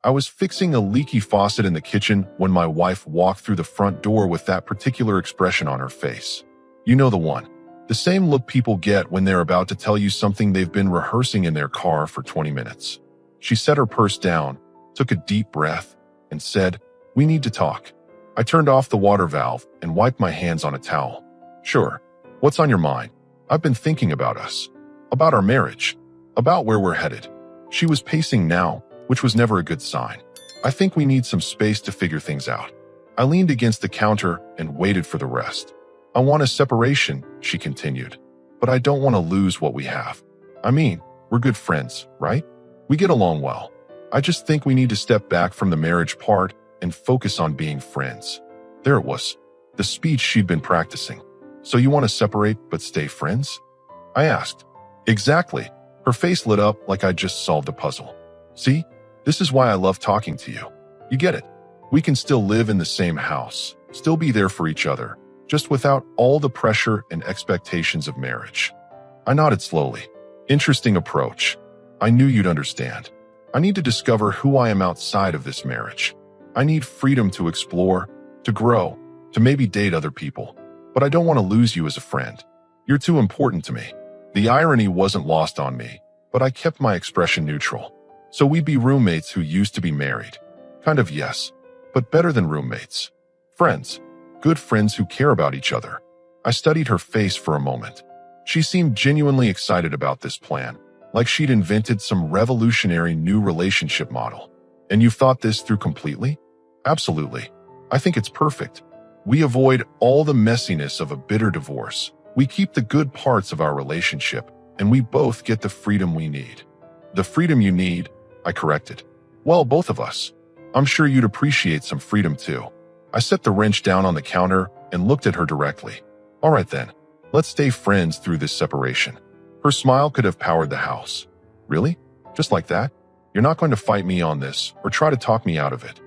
I was fixing a leaky faucet in the kitchen when my wife walked through the front door with that particular expression on her face. You know the one. The same look people get when they're about to tell you something they've been rehearsing in their car for 20 minutes. She set her purse down, took a deep breath, and said, "We need to talk." I turned off the water valve and wiped my hands on a towel. "Sure. What's on your mind?" "I've been thinking about us. About our marriage. About where we're headed." She was pacing now, which was never a good sign. "I think we need some space to figure things out." I leaned against the counter and waited for the rest. "I want a separation," she continued, "but I don't want to lose what we have. I mean, we're good friends, right? We get along well. I just think we need to step back from the marriage part and focus on being friends." There it was, the speech she'd been practicing. "So you want to separate but stay friends?" I asked. "Exactly." Her face lit up like I'd just solved a puzzle. "See, this is why I love talking to you. You get it. We can still live in the same house, still be there for each other, just without all the pressure and expectations of marriage." I nodded slowly. "Interesting approach. I knew you'd understand. I need to discover who I am outside of this marriage. I need freedom to explore, to grow, to maybe date other people. But I don't want to lose you as a friend. You're too important to me." The irony wasn't lost on me, but I kept my expression neutral. "So we'd be roommates who used to be married?" "Kind of, yes. But better than roommates. Friends. Good friends who care about each other." I studied her face for a moment. She seemed genuinely excited about this plan, like she'd invented some revolutionary new relationship model. "And you've thought this through completely?" "Absolutely. I think it's perfect. We avoid all the messiness of a bitter divorce. We keep the good parts of our relationship, and we both get the freedom we need." "The freedom you need," I corrected. "Well, both of us. I'm sure you'd appreciate some freedom too." I set the wrench down on the counter and looked at her directly. "All right then, let's stay friends through this separation." Her smile could have powered the house. "Really? Just like that? You're not going to fight me on this or try to talk me out of it?"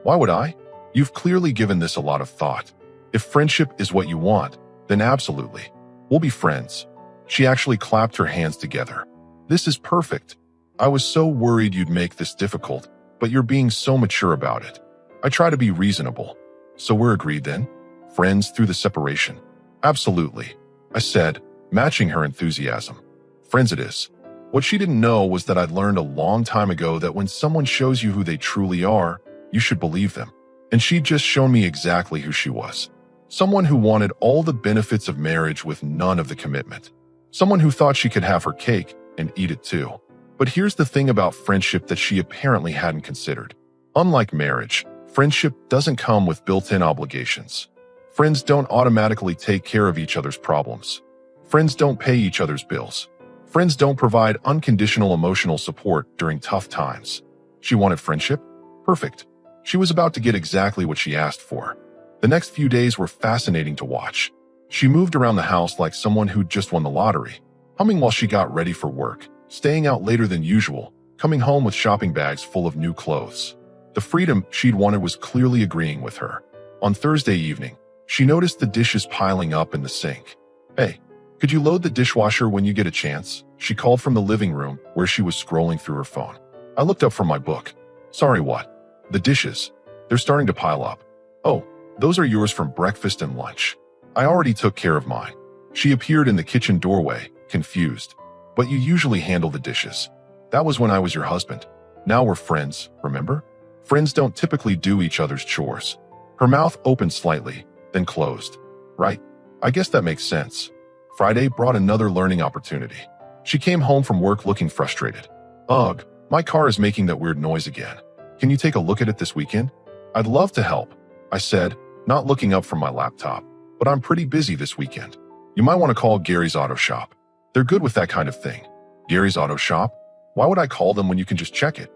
"Why would I? You've clearly given this a lot of thought. If friendship is what you want, then absolutely. We'll be friends." She actually clapped her hands together. "This is perfect. I was so worried you'd make this difficult, but you're being so mature about it. I try to be reasonable. So we're agreed then? Friends through the separation?" "Absolutely," I said, matching her enthusiasm. "Friends it is." What she didn't know was that I'd learned a long time ago that when someone shows you who they truly are, you should believe them. And she'd just shown me exactly who she was. Someone who wanted all the benefits of marriage with none of the commitment. Someone who thought she could have her cake and eat it too. But here's the thing about friendship that she apparently hadn't considered. Unlike marriage, friendship doesn't come with built-in obligations. Friends don't automatically take care of each other's problems. Friends don't pay each other's bills. Friends don't provide unconditional emotional support during tough times. She wanted friendship? Perfect. She was about to get exactly what she asked for. The next few days were fascinating to watch. She moved around the house like someone who'd just won the lottery, humming while she got ready for work, staying out later than usual, coming home with shopping bags full of new clothes. The freedom she'd wanted was clearly agreeing with her. On Thursday evening, she noticed the dishes piling up in the sink. "Hey, could you load the dishwasher when you get a chance?" She called from the living room where she was scrolling through her phone. I looked up from my book. "Sorry, what?" "The dishes. They're starting to pile up." "Oh, those are yours from breakfast and lunch. I already took care of mine." She appeared in the kitchen doorway, confused. "But you usually handle the dishes." "That was when I was your husband. Now we're friends, remember? Friends don't typically do each other's chores." Her mouth opened slightly, then closed. "Right. I guess that makes sense." Friday brought another learning opportunity. She came home from work looking frustrated. "Ugh, my car is making that weird noise again. Can you take a look at it this weekend?" "I'd love to help," I said, not looking up from my laptop. "But I'm pretty busy this weekend. You might want to call Gary's Auto Shop. They're good with that kind of thing." "Gary's Auto Shop? Why would I call them when you can just check it?"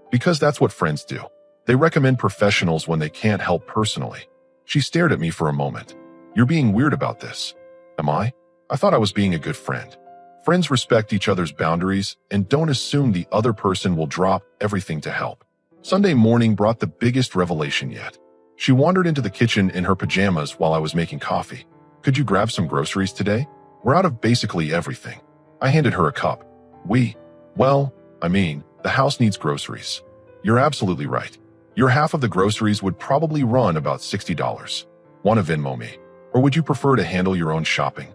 "Because that's what friends do. They recommend professionals when they can't help personally." She stared at me for a moment. "You're being weird about this." "Am I? I thought I was being a good friend." Friends respect each other's boundaries and don't assume the other person will drop everything to help. Sunday morning brought the biggest revelation yet. She wandered into the kitchen in her pajamas while I was making coffee. "Could you grab some groceries today? We're out of basically everything." I handed her a cup. The house needs groceries." You're absolutely right. Your half of the groceries would probably run about $60. Want to Venmo me? Or would you prefer to handle your own shopping?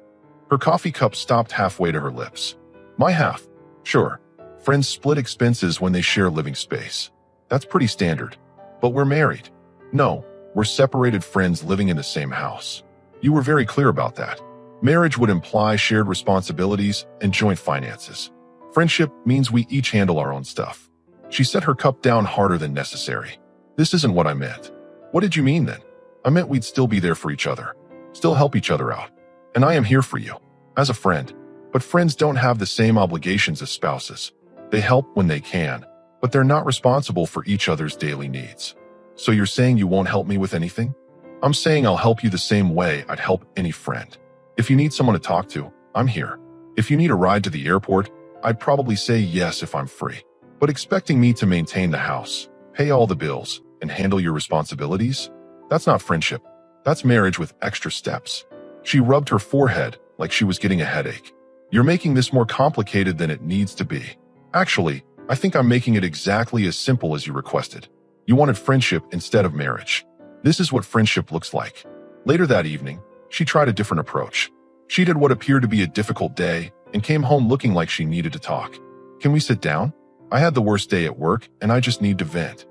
Her coffee cup stopped halfway to her lips. My half. Sure. Friends split expenses when they share living space. That's pretty standard. But we're married. No, we're separated friends living in the same house. You were very clear about that. Marriage would imply shared responsibilities and joint finances. Friendship means we each handle our own stuff. She set her cup down harder than necessary. This isn't what I meant. What did you mean then? I meant we'd still be there for each other. Still help each other out. And I am here for you. As a friend. But friends don't have the same obligations as spouses. They help when they can, but they're not responsible for each other's daily needs. So you're saying you won't help me with anything? I'm saying I'll help you the same way I'd help any friend. If you need someone to talk to, I'm here. If you need a ride to the airport, I'd probably say yes if I'm free. But expecting me to maintain the house, pay all the bills, and handle your responsibilities? That's not friendship. That's marriage with extra steps. She rubbed her forehead like she was getting a headache. You're making this more complicated than it needs to be. Actually, I think I'm making it exactly as simple as you requested. You wanted friendship instead of marriage. This is what friendship looks like. Later that evening, she tried a different approach. She did what appeared to be a difficult day and came home looking like she needed to talk. Can we sit down? I had the worst day at work and I just need to vent.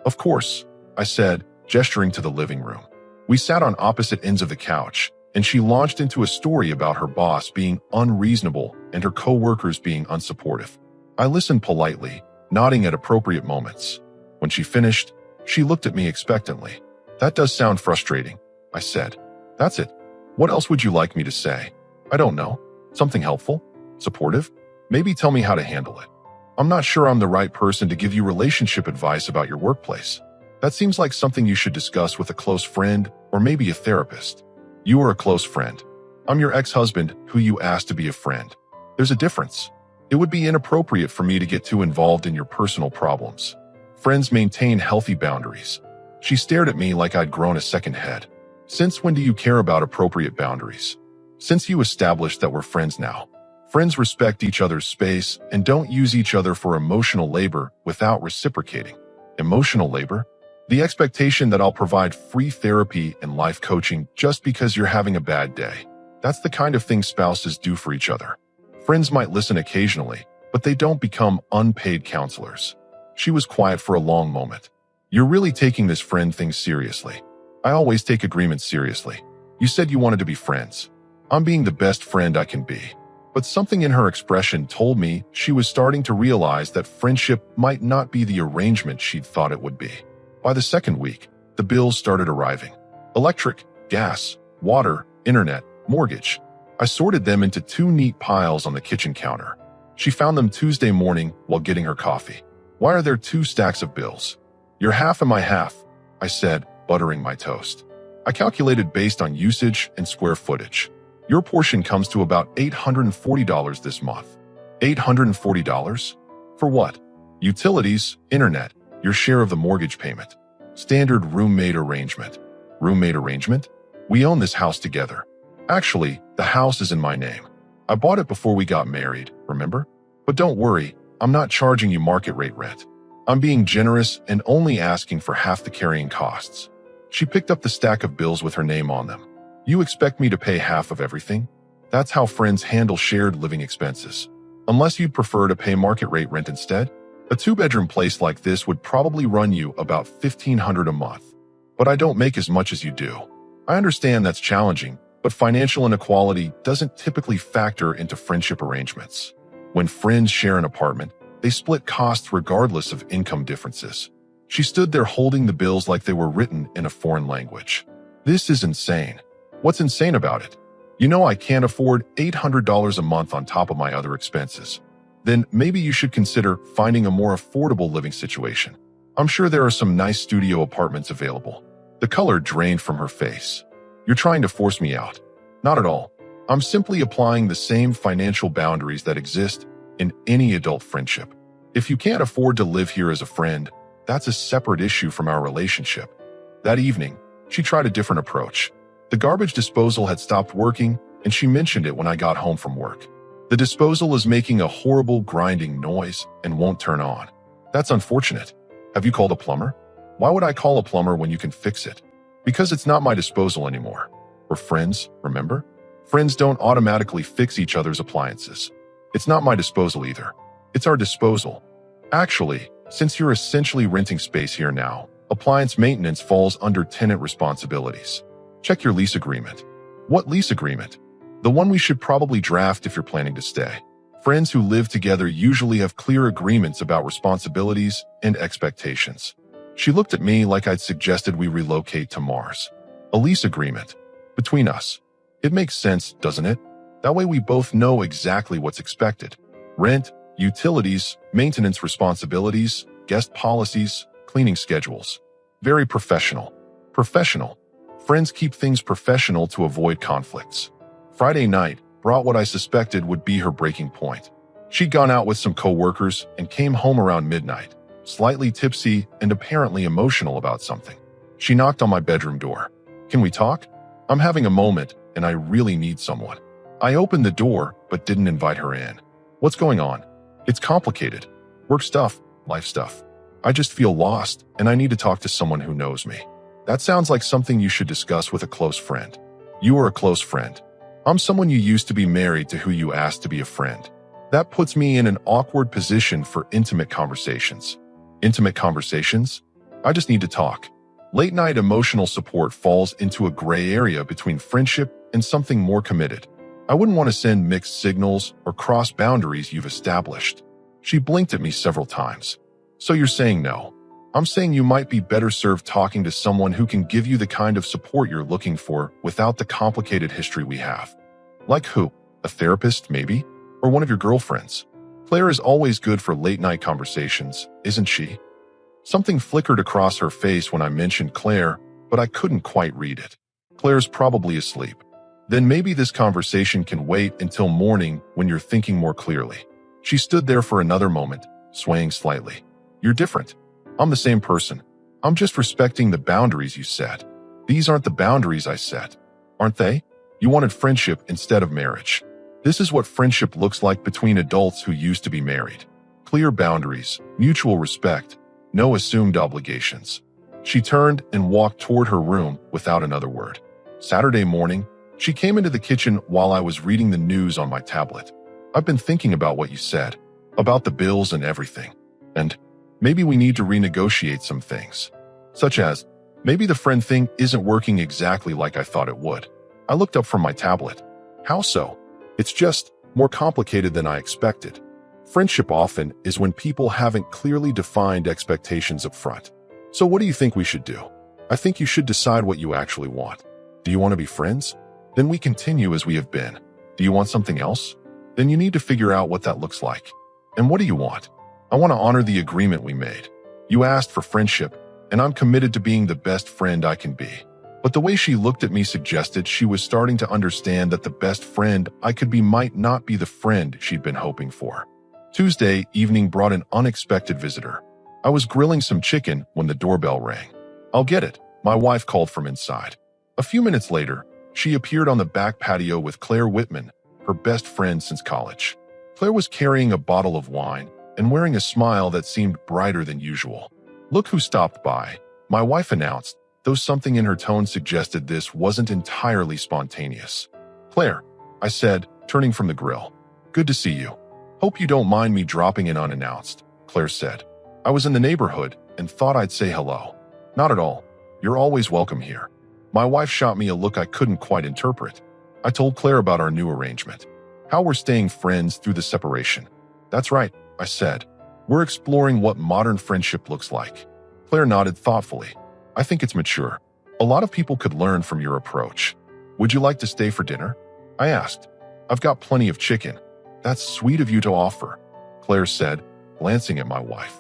Of course, I said, gesturing to the living room. We sat on opposite ends of the couch, and she launched into a story about her boss being unreasonable and her coworkers being unsupportive. I listened politely, nodding at appropriate moments. When she finished, she looked at me expectantly. That does sound frustrating, I said. That's it. What else would you like me to say? I don't know. Something helpful? Supportive? Maybe tell me how to handle it. I'm not sure I'm the right person to give you relationship advice about your workplace. That seems like something you should discuss with a close friend or maybe a therapist. You are a close friend. I'm your ex-husband who you asked to be a friend. There's a difference. It would be inappropriate for me to get too involved in your personal problems. Friends maintain healthy boundaries. She stared at me like I'd grown a second head. Since when do you care about appropriate boundaries? Since you established that we're friends now. Friends respect each other's space and don't use each other for emotional labor without reciprocating. Emotional labor? The expectation that I'll provide free therapy and life coaching just because you're having a bad day. That's the kind of thing spouses do for each other. Friends might listen occasionally, but they don't become unpaid counselors. She was quiet for a long moment. You're really taking this friend thing seriously. I always take agreements seriously. You said you wanted to be friends. I'm being the best friend I can be. But something in her expression told me she was starting to realize that friendship might not be the arrangement she'd thought it would be. By the second week, the bills started arriving. Electric, gas, water, internet, mortgage. I sorted them into 2 neat piles on the kitchen counter. She found them Tuesday morning while getting her coffee. Why are there 2 stacks of bills? Your half and my half, I said, buttering my toast. I calculated based on usage and square footage. Your portion comes to about $840 this month. $840? For what? Utilities, internet, your share of the mortgage payment. Standard roommate arrangement. Roommate arrangement? We own this house together. Actually, the house is in my name. I bought it before we got married, remember? But don't worry, I'm not charging you market rate rent. I'm being generous and only asking for half the carrying costs. She picked up the stack of bills with her name on them. You expect me to pay half of everything? That's how friends handle shared living expenses. Unless you'd prefer to pay market rate rent instead? A 2-bedroom place like this would probably run you about $1,500 a month. But I don't make as much as you do. I understand that's challenging, but financial inequality doesn't typically factor into friendship arrangements. When friends share an apartment, they split costs regardless of income differences. She stood there holding the bills like they were written in a foreign language. This is insane. What's insane about it? You know I can't afford $800 a month on top of my other expenses. Then maybe you should consider finding a more affordable living situation. I'm sure there are some nice studio apartments available. The color drained from her face. You're trying to force me out. Not at all. I'm simply applying the same financial boundaries that exist in any adult friendship. If you can't afford to live here as a friend, that's a separate issue from our relationship. That evening, she tried a different approach. The garbage disposal had stopped working, and she mentioned it when I got home from work. The disposal is making a horrible grinding noise and won't turn on. That's unfortunate. Have you called a plumber? Why would I call a plumber when you can fix it? Because it's not my disposal anymore. We're friends, remember? Friends don't automatically fix each other's appliances. It's not my disposal either. It's our disposal. Actually, since you're essentially renting space here now, appliance maintenance falls under tenant responsibilities. Check your lease agreement. What lease agreement? The one we should probably draft if you're planning to stay. Friends who live together usually have clear agreements about responsibilities and expectations. She looked at me like I'd suggested we relocate to Mars. A lease agreement. Between us. It makes sense, doesn't it? That way we both know exactly what's expected. Rent, utilities, maintenance responsibilities, guest policies, cleaning schedules. Very professional. Professional. Friends keep things professional to avoid conflicts. Friday night brought what I suspected would be her breaking point. She'd gone out with some co-workers and came home around midnight, slightly tipsy and apparently emotional about something. She knocked on my bedroom door. Can we talk? I'm having a moment and I really need someone. I opened the door but didn't invite her in. What's going on? It's complicated. Work stuff, life stuff. I just feel lost and I need to talk to someone who knows me. That sounds like something you should discuss with a close friend. You are a close friend. I'm someone you used to be married to who you asked to be a friend. That puts me in an awkward position for intimate conversations. Intimate conversations? I just need to talk. Late night emotional support falls into a gray area between friendship and something more committed. I wouldn't want to send mixed signals or cross boundaries you've established. She blinked at me several times. So you're saying no. I'm saying you might be better served talking to someone who can give you the kind of support you're looking for without the complicated history we have. Like who? A therapist, maybe? Or one of your girlfriends? Claire is always good for late-night conversations, isn't she? Something flickered across her face when I mentioned Claire, but I couldn't quite read it. Claire's probably asleep. Then maybe this conversation can wait until morning when you're thinking more clearly. She stood there for another moment, swaying slightly. You're different. I'm the same person. I'm just respecting the boundaries you set. These aren't the boundaries I set. Aren't they? You wanted friendship instead of marriage. This is what friendship looks like between adults who used to be married. Clear boundaries, mutual respect, no assumed obligations. She turned and walked toward her room without another word. Saturday morning, she came into the kitchen while I was reading the news on my tablet. I've been thinking about what you said, about the bills and everything. And maybe we need to renegotiate some things. Such as, maybe the friend thing isn't working exactly like I thought it would. I looked up from my tablet. How so? It's just more complicated than I expected. Friendship often is when people haven't clearly defined expectations up front. So what do you think we should do? I think you should decide what you actually want. Do you want to be friends? Then we continue as we have been. Do you want something else? Then you need to figure out what that looks like. And what do you want? I want to honor the agreement we made. You asked for friendship, and I'm committed to being the best friend I can be. But the way she looked at me suggested she was starting to understand that the best friend I could be might not be the friend she'd been hoping for. Tuesday evening brought an unexpected visitor. I was grilling some chicken when the doorbell rang. I'll get it, my wife called from inside. A few minutes later, she appeared on the back patio with Claire Whitman, her best friend since college. Claire was carrying a bottle of wine and wearing a smile that seemed brighter than usual. Look who stopped by, my wife announced, though something in her tone suggested this wasn't entirely spontaneous. Claire, I said, turning from the grill. Good to see you. Hope you don't mind me dropping in unannounced, Claire said. I was in the neighborhood and thought I'd say hello. Not at all. You're always welcome here. My wife shot me a look I couldn't quite interpret. I told Claire about our new arrangement. How we're staying friends through the separation. That's right, I said. We're exploring what modern friendship looks like. Claire nodded thoughtfully. I think it's mature. A lot of people could learn from your approach. Would you like to stay for dinner? I asked. I've got plenty of chicken. That's sweet of you to offer, Claire said, glancing at my wife.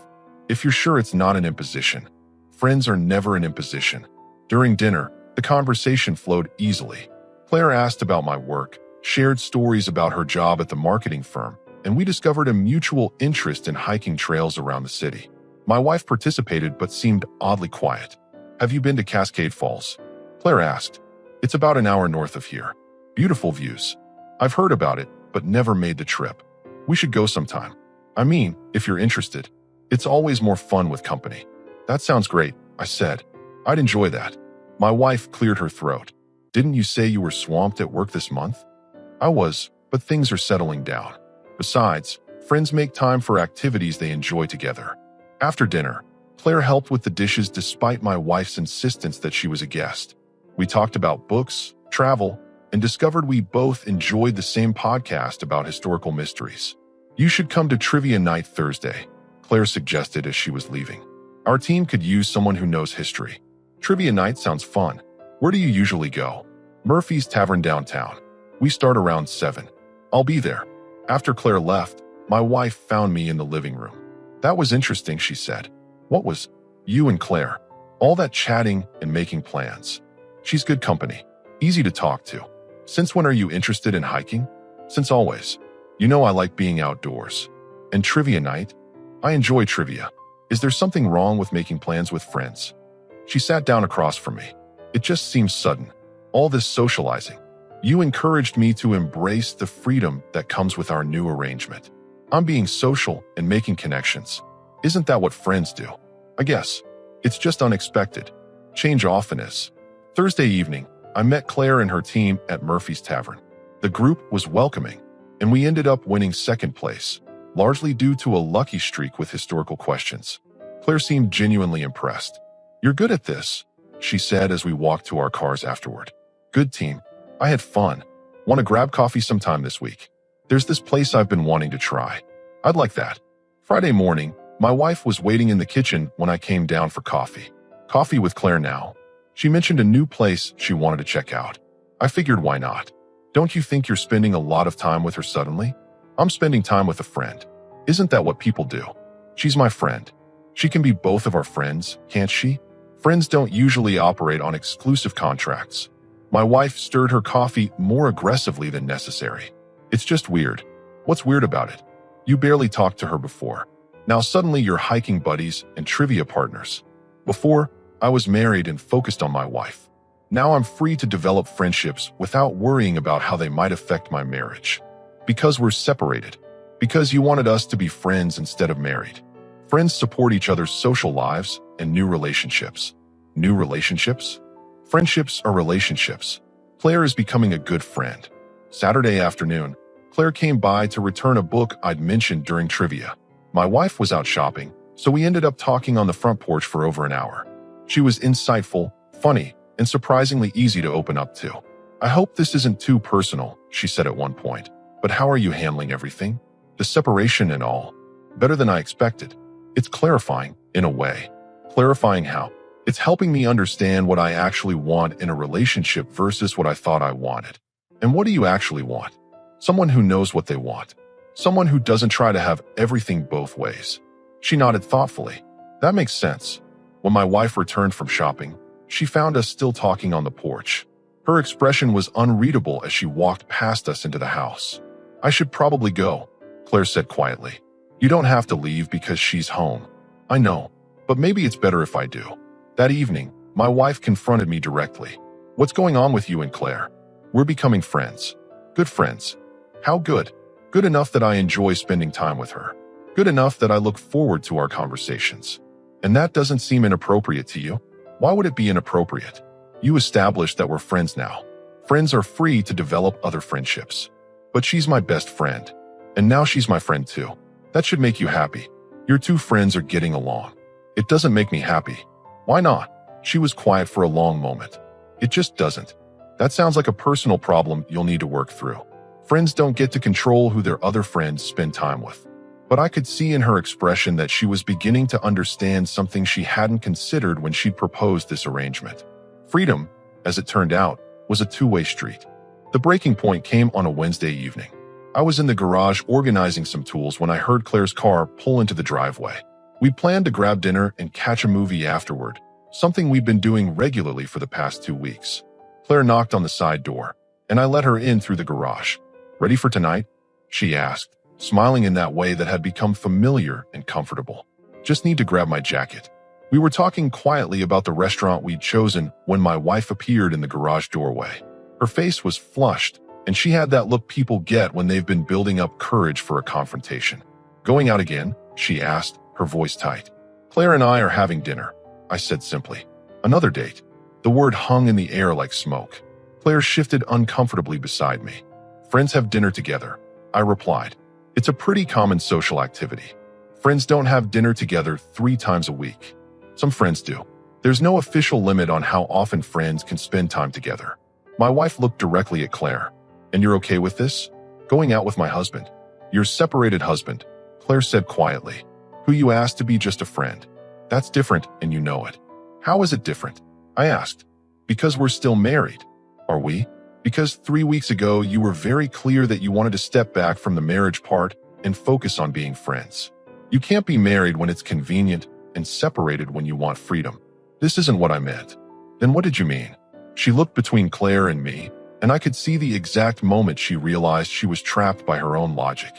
If you're sure it's not an imposition. Friends are never an imposition. During dinner, the conversation flowed easily. Claire asked about my work, shared stories about her job at the marketing firm, and we discovered a mutual interest in hiking trails around the city. My wife participated but seemed oddly quiet. Have you been to Cascade Falls? Claire asked. It's about an hour north of here. Beautiful views. I've heard about it, but never made the trip. We should go sometime. I mean, if you're interested. It's always more fun with company. That sounds great, I said. I'd enjoy that. My wife cleared her throat. Didn't you say you were swamped at work this month? I was, but things are settling down. Besides, friends make time for activities they enjoy together. After dinner, Claire helped with the dishes despite my wife's insistence that she was a guest. We talked about books, travel, and discovered we both enjoyed the same podcast about historical mysteries. You should come to trivia night Thursday, Claire suggested as she was leaving. Our team could use someone who knows history. Trivia night sounds fun. Where do you usually go? Murphy's Tavern downtown. We start around 7. I'll be there. After Claire left, my wife found me in the living room. That was interesting, she said. What was? You and Claire. All that chatting and making plans. She's good company. Easy to talk to. Since when are you interested in hiking? Since always. You know I like being outdoors. And trivia night? I enjoy trivia. Is there something wrong with making plans with friends? She sat down across from me. It just seems sudden. All this socializing. You encouraged me to embrace the freedom that comes with our new arrangement. I'm being social and making connections. Isn't that what friends do? I guess. It's just unexpected. Change often is. Thursday evening, I met Claire and her team at Murphy's Tavern. The group was welcoming, and we ended up winning second place, largely due to a lucky streak with historical questions. Claire seemed genuinely impressed. You're good at this, she said as we walked to our cars afterward. Good team. I had fun. Want to grab coffee sometime this week? There's this place I've been wanting to try. I'd like that. Friday morning, my wife was waiting in the kitchen when I came down for coffee. Coffee with Claire now. She mentioned a new place she wanted to check out. I figured why not? Don't you think you're spending a lot of time with her suddenly? I'm spending time with a friend. Isn't that what people do? She's my friend. She can be both of our friends, can't she? Friends don't usually operate on exclusive contracts. My wife stirred her coffee more aggressively than necessary. It's just weird. What's weird about it? You barely talked to her before. Now suddenly you're hiking buddies and trivia partners. Before, I was married and focused on my wife. Now I'm free to develop friendships without worrying about how they might affect my marriage. Because we're separated. Because you wanted us to be friends instead of married. Friends support each other's social lives and new relationships. New relationships? Friendships are relationships. Claire is becoming a good friend. Saturday afternoon, Claire came by to return a book I'd mentioned during trivia. My wife was out shopping, so we ended up talking on the front porch for over an hour. She was insightful, funny, and surprisingly easy to open up to. I hope this isn't too personal, she said at one point, but how are you handling everything? The separation and all. Better than I expected. It's clarifying, in a way. Clarifying how? It's helping me understand what I actually want in a relationship versus what I thought I wanted. And what do you actually want? Someone who knows what they want. Someone who doesn't try to have everything both ways. She nodded thoughtfully. That makes sense. When my wife returned from shopping, she found us still talking on the porch. Her expression was unreadable as she walked past us into the house. I should probably go, Claire said quietly. You don't have to leave because she's home. I know, but maybe it's better if I do. That evening, my wife confronted me directly. What's going on with you and Claire? We're becoming friends. Good friends. How good? Good enough that I enjoy spending time with her. Good enough that I look forward to our conversations. And that doesn't seem inappropriate to you? Why would it be inappropriate? You established that we're friends now. Friends are free to develop other friendships. But she's my best friend. And now she's my friend too. That should make you happy. Your two friends are getting along. It doesn't make me happy. Why not? She was quiet for a long moment. It just doesn't. That sounds like a personal problem you'll need to work through. Friends don't get to control who their other friends spend time with. But I could see in her expression that she was beginning to understand something she hadn't considered when she'd proposed this arrangement. Freedom, as it turned out, was a two-way street. The breaking point came on a Wednesday evening. I was in the garage organizing some tools when I heard Claire's car pull into the driveway. We planned to grab dinner and catch a movie afterward, something we've been doing regularly for the past 2 weeks. Claire knocked on the side door, and I let her in through the garage. Ready for tonight? She asked, smiling in that way that had become familiar and comfortable. Just need to grab my jacket. We were talking quietly about the restaurant we'd chosen when my wife appeared in the garage doorway. Her face was flushed, and she had that look people get when they've been building up courage for a confrontation. Going out again? She asked, her voice tight. Claire and I are having dinner. I said simply. Another date. The word hung in the air like smoke. Claire shifted uncomfortably beside me. Friends have dinner together, I replied. It's a pretty common social activity. Friends don't have dinner together 3 times a week. Some friends do. There's no official limit on how often friends can spend time together. My wife looked directly at Claire. And you're okay with this? Going out with my husband. Your separated husband, Claire said quietly, who you asked to be just a friend. That's different, and you know it. How is it different? I asked. Because we're still married. Are we? Because 3 weeks ago you were very clear that you wanted to step back from the marriage part and focus on being friends. You can't be married when it's convenient and separated when you want freedom. This isn't what I meant. Then what did you mean? She looked between Claire and me, and I could see the exact moment she realized she was trapped by her own logic.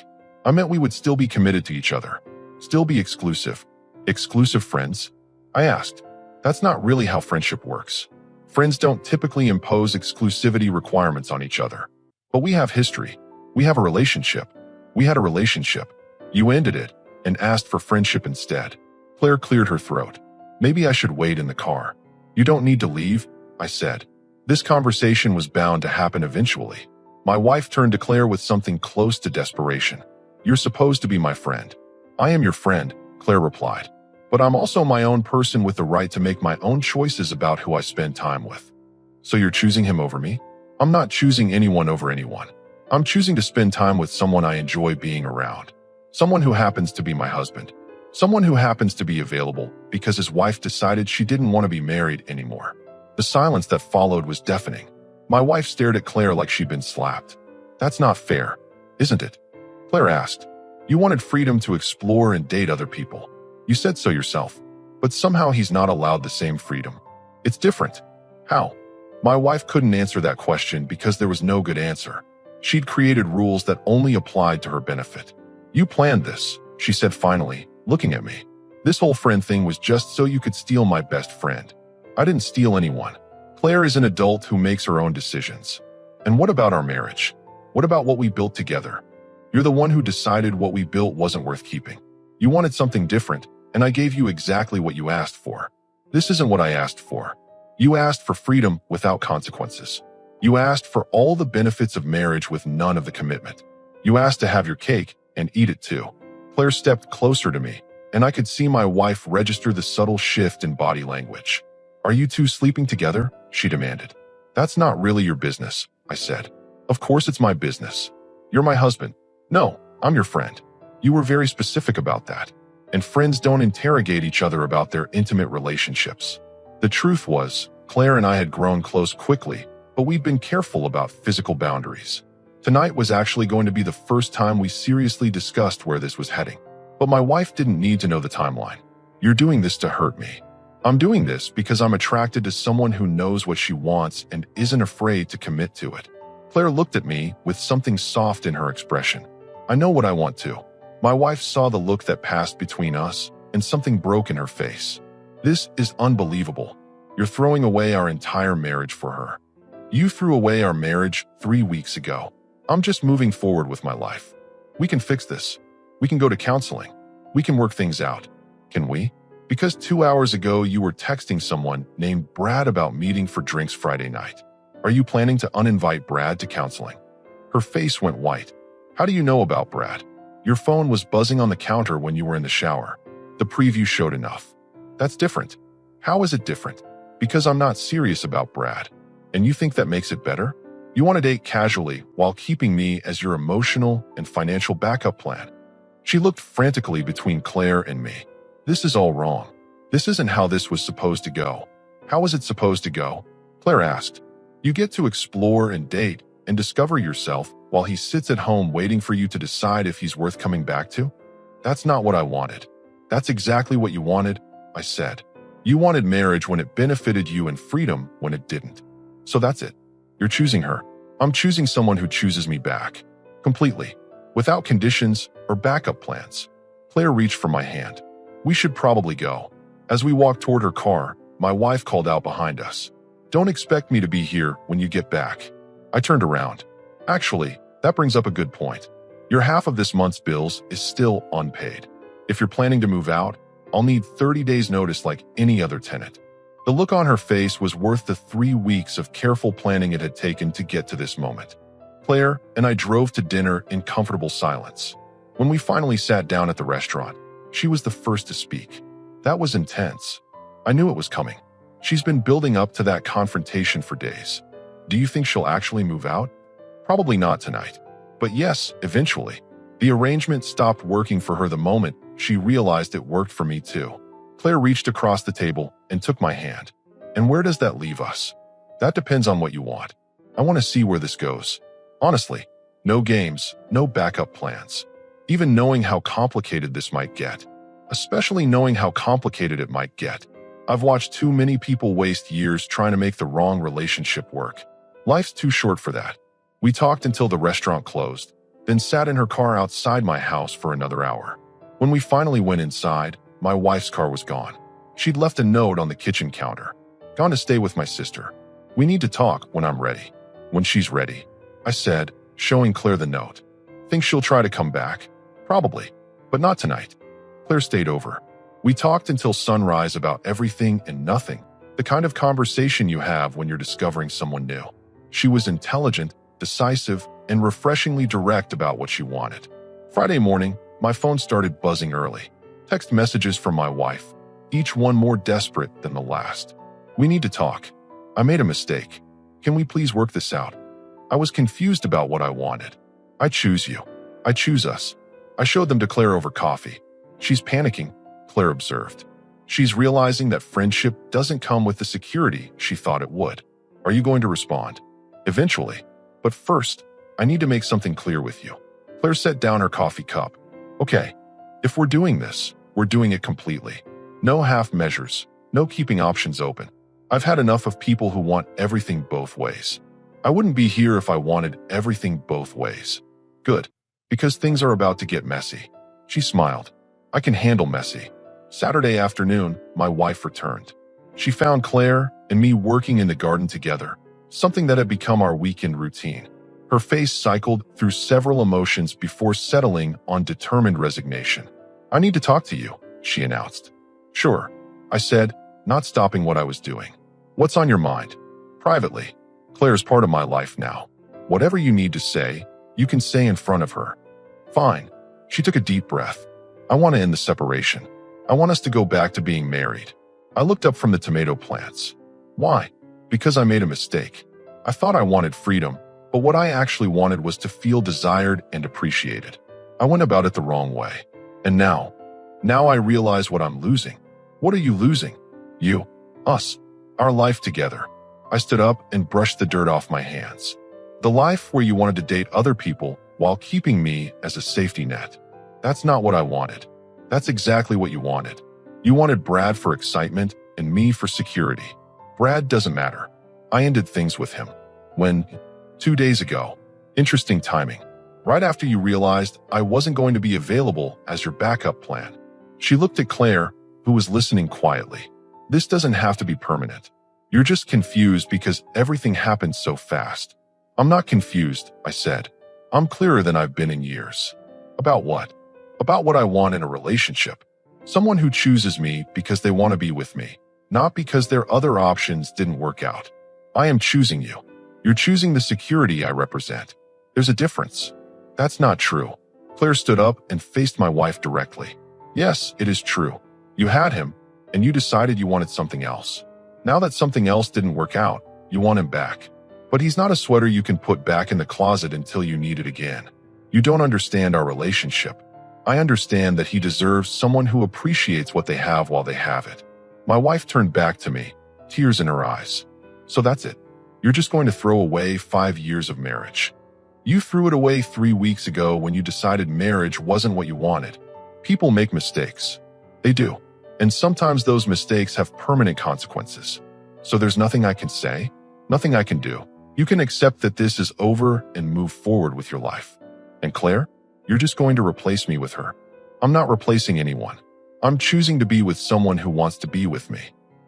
I meant we would still be committed to each other. Still be exclusive. Exclusive friends? I asked. That's not really how friendship works. Friends don't typically impose exclusivity requirements on each other. But we have history. We have a relationship. We had a relationship. You ended it and asked for friendship instead. Claire cleared her throat. Maybe I should wait in the car. You don't need to leave, I said. This conversation was bound to happen eventually. My wife turned to Claire with something close to desperation. You're supposed to be my friend. I am your friend, Claire replied. But I'm also my own person with the right to make my own choices about who I spend time with. So you're choosing him over me? I'm not choosing anyone over anyone. I'm choosing to spend time with someone I enjoy being around. Someone who happens to be my husband. Someone who happens to be available because his wife decided she didn't want to be married anymore. The silence that followed was deafening. My wife stared at Claire like she'd been slapped. That's not fair, isn't it? Claire asked. You wanted freedom to explore and date other people. You said so yourself. But somehow he's not allowed the same freedom. It's different. How? My wife couldn't answer that question because there was no good answer. She'd created rules that only applied to her benefit. You planned this, she said finally, looking at me. This whole friend thing was just so you could steal my best friend. I didn't steal anyone. Claire is an adult who makes her own decisions. And what about our marriage? What about what we built together? You're the one who decided what we built wasn't worth keeping. You wanted something different, and I gave you exactly what you asked for. This isn't what I asked for. You asked for freedom without consequences. You asked for all the benefits of marriage with none of the commitment. You asked to have your cake and eat it too. Claire stepped closer to me, and I could see my wife register the subtle shift in body language. Are you two sleeping together? She demanded. That's not really your business, I said. Of course it's my business. You're my husband. No, I'm your friend. You were very specific about that. And friends don't interrogate each other about their intimate relationships. The truth was, Claire and I had grown close quickly, but we'd been careful about physical boundaries. Tonight was actually going to be the first time we seriously discussed where this was heading. But my wife didn't need to know the timeline. You're doing this to hurt me. I'm doing this because I'm attracted to someone who knows what she wants and isn't afraid to commit to it. Claire looked at me with something soft in her expression. I know what I want to. My wife saw the look that passed between us, and something broke in her face. This is unbelievable. You're throwing away our entire marriage for her. You threw away our marriage 3 weeks ago. I'm just moving forward with my life. We can fix this. We can go to counseling. We can work things out. Can we? Because 2 hours ago you were texting someone named Brad about meeting for drinks Friday night. Are you planning to uninvite Brad to counseling? Her face went white. How do you know about Brad? Your phone was buzzing on the counter when you were in the shower. The preview showed enough. That's different. How is it different? Because I'm not serious about Brad. And you think that makes it better? You want to date casually while keeping me as your emotional and financial backup plan. She looked frantically between Claire and me. This is all wrong. This isn't how this was supposed to go. How was it supposed to go? Claire asked. You get to explore and date and discover yourself while he sits at home waiting for you to decide if he's worth coming back to? That's not what I wanted. That's exactly what you wanted, I said. You wanted marriage when it benefited you and freedom when it didn't. So that's it. You're choosing her. I'm choosing someone who chooses me back. Completely. Without conditions or backup plans. Claire reached for my hand. We should probably go. As we walked toward her car, my wife called out behind us. Don't expect me to be here when you get back. I turned around. Actually, that brings up a good point. Your half of this month's bills is still unpaid. If you're planning to move out, I'll need 30 days notice like any other tenant. The look on her face was worth the 3 weeks of careful planning it had taken to get to this moment. Claire and I drove to dinner in comfortable silence. When we finally sat down at the restaurant, she was the first to speak. That was intense. I knew it was coming. She's been building up to that confrontation for days. Do you think she'll actually move out? Probably not tonight. But yes, eventually. The arrangement stopped working for her the moment she realized it worked for me too. Claire reached across the table and took my hand. And where does that leave us? That depends on what you want. I want to see where this goes. Honestly, no games, no backup plans. Even knowing how complicated this might get. Especially knowing how complicated it might get. I've watched too many people waste years trying to make the wrong relationship work. Life's too short for that. We talked until the restaurant closed, then sat in her car outside my house for another hour. When we finally went inside, my wife's car was gone. She'd left a note on the kitchen counter. Gone to stay with my sister. We need to talk when I'm ready. When she's ready, I said, showing Claire the note. Think she'll try to come back? Probably, but not tonight. Claire stayed over. We talked until sunrise about everything and nothing, the kind of conversation you have when you're discovering someone new. She was intelligent, decisive, and refreshingly direct about what she wanted. Friday morning, my phone started buzzing early. Text messages from my wife, each one more desperate than the last. We need to talk. I made a mistake. Can we please work this out? I was confused about what I wanted. I choose you. I choose us. I showed them to Claire over coffee. She's panicking, Claire observed. She's realizing that friendship doesn't come with the security she thought it would. Are you going to respond? Eventually. But first, I need to make something clear with you. Claire set down her coffee cup. Okay, if we're doing this, we're doing it completely. No half measures, no keeping options open. I've had enough of people who want everything both ways. I wouldn't be here if I wanted everything both ways. Good, because things are about to get messy. She smiled. I can handle messy. Saturday afternoon, my wife returned. She found Claire and me working in the garden together, something that had become our weekend routine. Her face cycled through several emotions before settling on determined resignation. I need to talk to you, she announced. Sure, I said, not stopping what I was doing. What's on your mind? Privately, Claire's part of my life now. Whatever you need to say, you can say in front of her. Fine. She took a deep breath. I want to end the separation. I want us to go back to being married. I looked up from the tomato plants. Why? Because I made a mistake. I thought I wanted freedom, but what I actually wanted was to feel desired and appreciated. I went about it the wrong way. And now I realize what I'm losing. What are you losing? You, us, our life together. I stood up and brushed the dirt off my hands. The life where you wanted to date other people while keeping me as a safety net. That's not what I wanted. That's exactly what you wanted. You wanted Brad for excitement and me for security. Brad doesn't matter. I ended things with him. When? 2 days ago. Interesting timing. Right after you realized I wasn't going to be available as your backup plan. She looked at Claire, who was listening quietly. This doesn't have to be permanent. You're just confused because everything happened so fast. I'm not confused, I said. I'm clearer than I've been in years. About what? About what I want in a relationship. Someone who chooses me because they want to be with me, not because their other options didn't work out. I am choosing you. You're choosing the security I represent. There's a difference. That's not true. Claire stood up and faced my wife directly. Yes, it is true. You had him, and you decided you wanted something else. Now that something else didn't work out, you want him back. But he's not a sweater you can put back in the closet until you need it again. You don't understand our relationship. I understand that he deserves someone who appreciates what they have while they have it. My wife turned back to me, tears in her eyes. So that's it. You're just going to throw away 5 years of marriage. You threw it away 3 weeks ago when you decided marriage wasn't what you wanted. People make mistakes. They do. And sometimes those mistakes have permanent consequences. So there's nothing I can say, nothing I can do. You can accept that this is over and move forward with your life. And Claire, you're just going to replace me with her. I'm not replacing anyone. I'm choosing to be with someone who wants to be with me.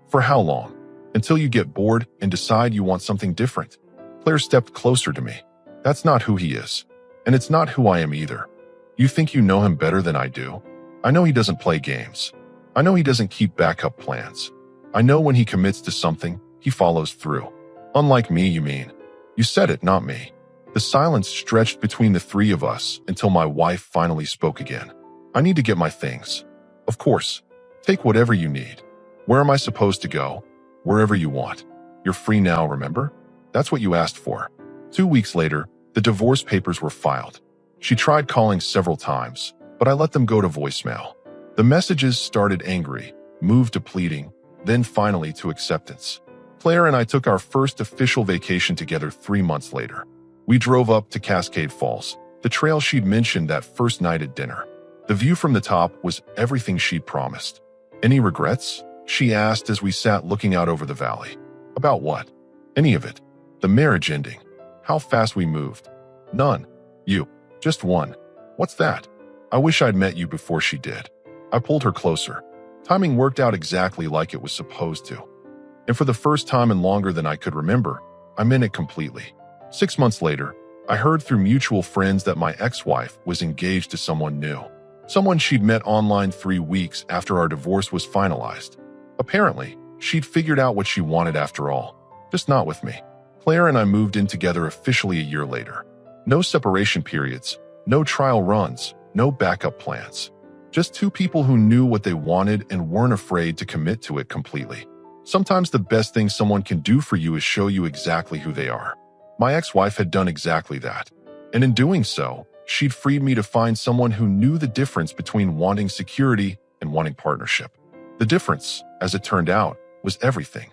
For how long? Until you get bored and decide you want something different. Claire stepped closer to me. That's not who he is. And it's not who I am either. You think you know him better than I do? I know he doesn't play games. I know he doesn't keep backup plans. I know when he commits to something, he follows through. Unlike me, you mean? You said it, not me. The silence stretched between the three of us until my wife finally spoke again. I need to get my things. Of course. Take whatever you need. Where am I supposed to go? Wherever you want. You're free now, remember? That's what you asked for. 2 weeks later, the divorce papers were filed. She tried calling several times, but I let them go to voicemail. The messages started angry, moved to pleading, then finally to acceptance. Claire and I took our first official vacation together 3 months later. We drove up to Cascade Falls, the trail she'd mentioned that first night at dinner. The view from the top was everything she'd promised. Any regrets? She asked as we sat looking out over the valley. About what? Any of it. The marriage ending. How fast we moved. None. You. Just one. What's that? I wish I'd met you before she did. I pulled her closer. Timing worked out exactly like it was supposed to. And for the first time in longer than I could remember, I meant it completely. 6 months later, I heard through mutual friends that my ex-wife was engaged to someone new. Someone she'd met online 3 weeks after our divorce was finalized. Apparently, she'd figured out what she wanted after all, just not with me. Claire and I moved in together officially a year later. No separation periods, no trial runs, no backup plans. Just two people who knew what they wanted and weren't afraid to commit to it completely. Sometimes the best thing someone can do for you is show you exactly who they are. My ex-wife had done exactly that. And in doing so, she'd freed me to find someone who knew the difference between wanting security and wanting partnership. The difference, as it turned out, was everything.